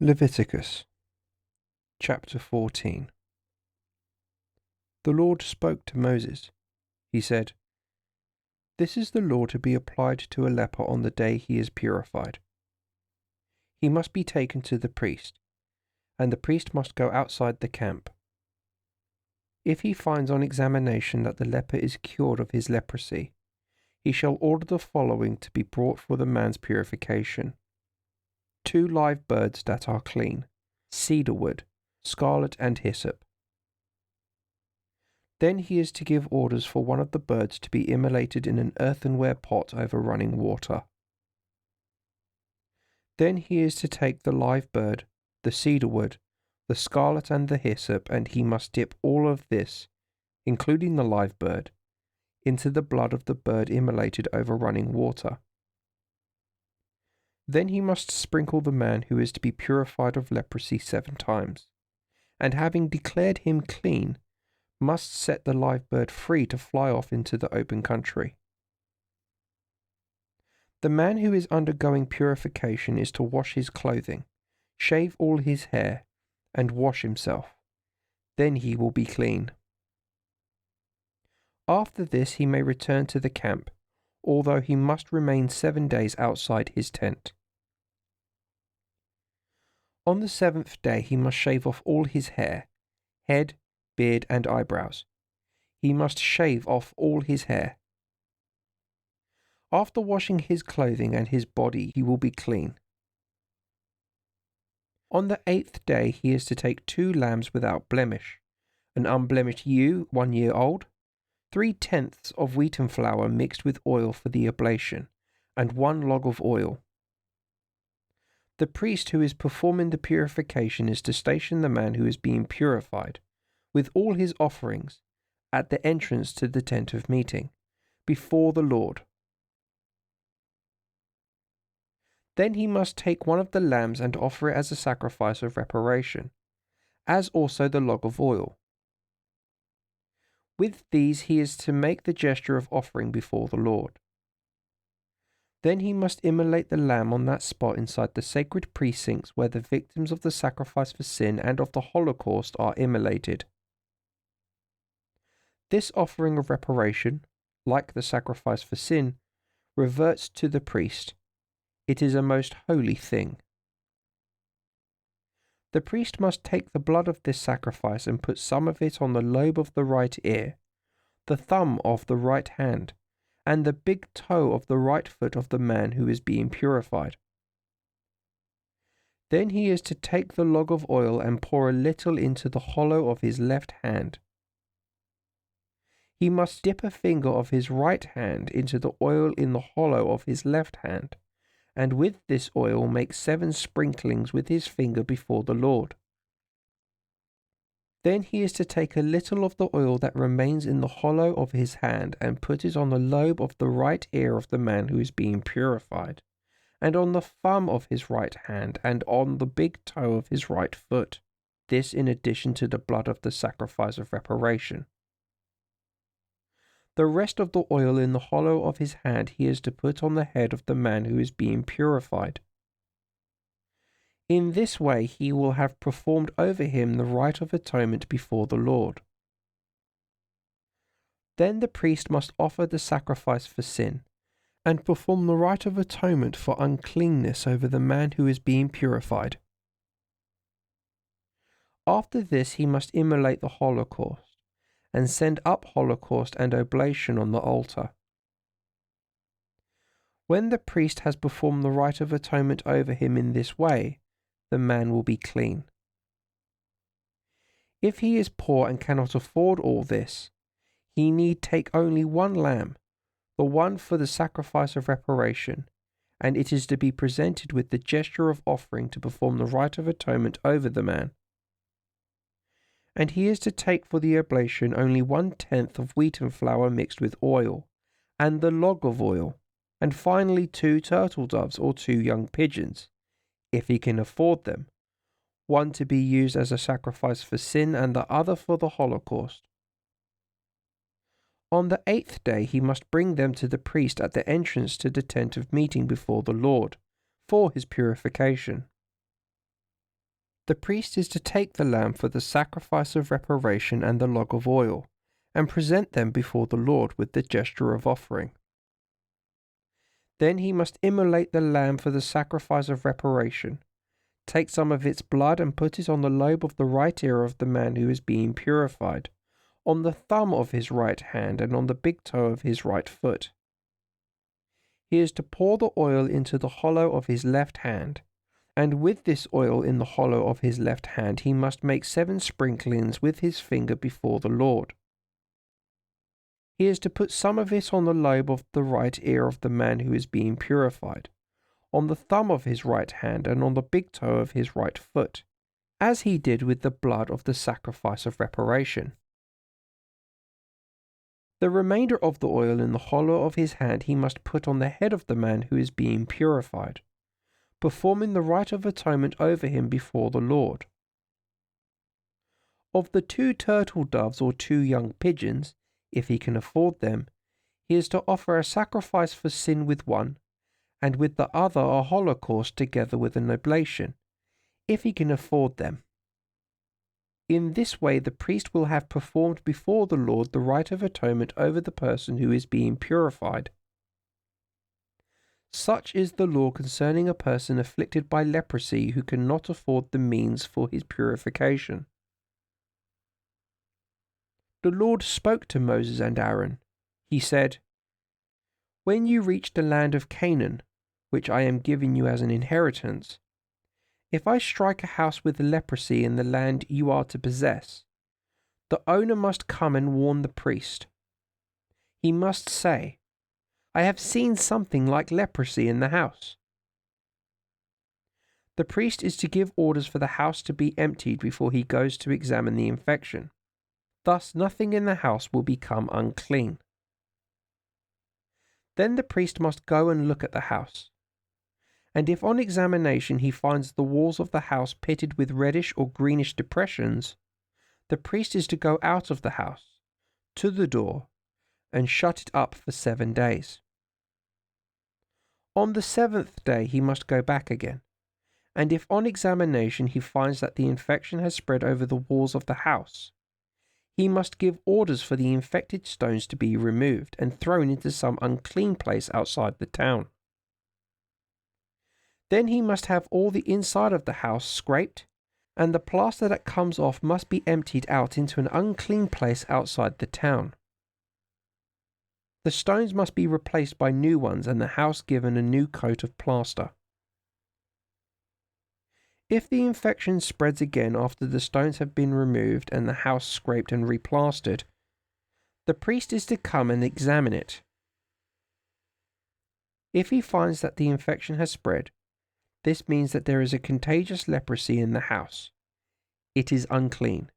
Leviticus chapter 14. The Lord spoke to Moses. He said, "This is the law to be applied to a leper on the day he is purified. He must be taken to the priest, and the priest must go outside the camp. If he finds on examination that the leper is cured of his leprosy, he shall order the following to be brought for the man's purification: 2 live birds that are clean, cedar wood, scarlet and hyssop. Then he is to give orders for one of the birds to be immolated in an earthenware pot over running water. Then he is to take the live bird, the cedar wood, the scarlet and the hyssop, and he must dip all of this, including the live bird, into the blood of the bird immolated over running water. Then he must sprinkle the man who is to be purified of leprosy 7 times, and having declared him clean, must set the live bird free to fly off into the open country. The man who is undergoing purification is to wash his clothing, shave all his hair, and wash himself. Then he will be clean. After this he may return to the camp, although he must remain 7 days outside his tent. On the 7th day he must shave off all his hair, head, beard, and eyebrows. He must shave off all his hair. After washing his clothing and his body, he will be clean. On the 8th day he is to take 2 lambs without blemish, an unblemished ewe 1 year old, 3/10 of wheaten flour mixed with oil for the oblation, and 1 log of oil. The priest who is performing the purification is to station the man who is being purified, with all his offerings, at the entrance to the tent of meeting, before the Lord. Then he must take one of the lambs and offer it as a sacrifice of reparation, as also the log of oil. With these he is to make the gesture of offering before the Lord. Then he must immolate the lamb on that spot inside the sacred precincts where the victims of the sacrifice for sin and of the Holocaust are immolated. This offering of reparation, like the sacrifice for sin, reverts to the priest. It is a most holy thing. The priest must take the blood of this sacrifice and put some of it on the lobe of the right ear, the thumb of the right hand, and the big toe of the right foot of the man who is being purified. Then he is to take the log of oil and pour a little into the hollow of his left hand. He must dip a finger of his right hand into the oil in the hollow of his left hand, and with this oil make 7 sprinklings with his finger before the Lord. Then he is to take a little of the oil that remains in the hollow of his hand and put it on the lobe of the right ear of the man who is being purified, and on the thumb of his right hand, and on the big toe of his right foot, this in addition to the blood of the sacrifice of reparation. The rest of the oil in the hollow of his hand he is to put on the head of the man who is being purified. In this way he will have performed over him the rite of atonement before the Lord. Then the priest must offer the sacrifice for sin, and perform the rite of atonement for uncleanness over the man who is being purified. After this he must immolate the holocaust, and send up holocaust and oblation on the altar. When the priest has performed the rite of atonement over him in this way, the man will be clean. If he is poor and cannot afford all this, he need take only 1 lamb, the one for the sacrifice of reparation, and it is to be presented with the gesture of offering to perform the rite of atonement over the man. And he is to take for the oblation only 1/10 of wheaten flour mixed with oil, and the log of oil, and finally 2 turtle doves or 2 young pigeons, if he can afford them, one to be used as a sacrifice for sin and the other for the Holocaust. On the 8th day he must bring them to the priest at the entrance to the tent of meeting before the Lord, for his purification. The priest is to take the lamb for the sacrifice of reparation and the log of oil, and present them before the Lord with the gesture of offering. Then he must immolate the lamb for the sacrifice of reparation, take some of its blood and put it on the lobe of the right ear of the man who is being purified, on the thumb of his right hand, and on the big toe of his right foot. He is to pour the oil into the hollow of his left hand, and with this oil in the hollow of his left hand he must make 7 sprinklings with his finger before the Lord. He is to put some of it on the lobe of the right ear of the man who is being purified, on the thumb of his right hand, and on the big toe of his right foot, as he did with the blood of the sacrifice of reparation. The remainder of the oil in the hollow of his hand he must put on the head of the man who is being purified, performing the rite of atonement over him before the Lord. Of the 2 turtle doves or 2 young pigeons, if he can afford them, he is to offer a sacrifice for sin with one, and with the other a holocaust together with an oblation, if he can afford them. In this way the priest will have performed before the Lord the rite of atonement over the person who is being purified. Such is the law concerning a person afflicted by leprosy who cannot afford the means for his purification. The Lord spoke to Moses and Aaron. He said, "When you reach the land of Canaan, which I am giving you as an inheritance, if I strike a house with leprosy in the land you are to possess, the owner must come and warn the priest. He must say, 'I have seen something like leprosy in the house.' The priest is to give orders for the house to be emptied before he goes to examine the infection. Thus nothing in the house will become unclean. Then the priest must go and look at the house. And if on examination he finds the walls of the house pitted with reddish or greenish depressions, the priest is to go out of the house, to the door, and shut it up for 7 days. On the 7th day he must go back again, and if on examination he finds that the infection has spread over the walls of the house, he must give orders for the infected stones to be removed and thrown into some unclean place outside the town. Then he must have all the inside of the house scraped, and the plaster that comes off must be emptied out into an unclean place outside the town. The stones must be replaced by new ones and the house given a new coat of plaster. If the infection spreads again after the stones have been removed and the house scraped and replastered, the priest is to come and examine it. If he finds that the infection has spread, this means that there is a contagious leprosy in the house. It is unclean.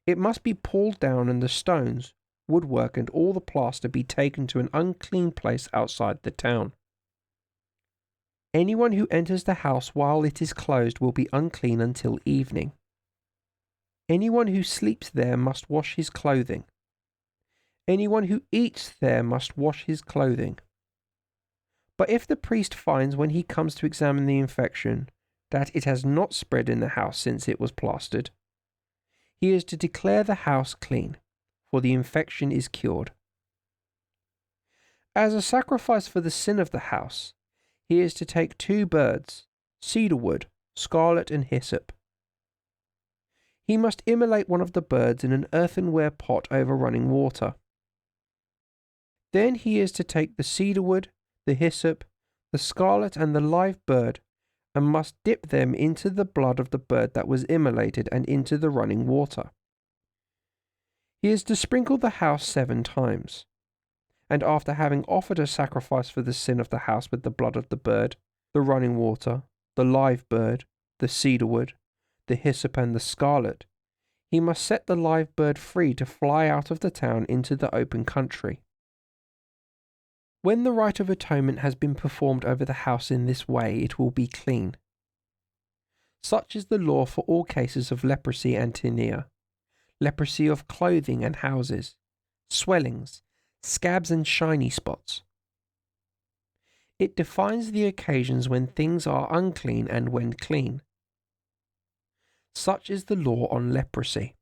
It must be pulled down and the stones, woodwork and all the plaster be taken to an unclean place outside the town. Anyone who enters the house while it is closed will be unclean until evening. Anyone who sleeps there must wash his clothing. Anyone who eats there must wash his clothing. But if the priest finds when he comes to examine the infection that it has not spread in the house since it was plastered, he is to declare the house clean, for the infection is cured. As a sacrifice for the sin of the house, he is to take 2 birds, cedarwood, scarlet and hyssop. He must immolate one of the birds in an earthenware pot over running water. Then he is to take the cedarwood, the hyssop, the scarlet and the live bird, and must dip them into the blood of the bird that was immolated and into the running water. He is to sprinkle the house 7 times. And after having offered a sacrifice for the sin of the house with the blood of the bird, the running water, the live bird, the cedarwood, the hyssop and the scarlet, he must set the live bird free to fly out of the town into the open country. When the rite of atonement has been performed over the house in this way, it will be clean. Such is the law for all cases of leprosy and tinea, leprosy of clothing and houses, swellings, scabs and shiny spots. It defines the occasions when things are unclean and when clean. Such is the law on leprosy.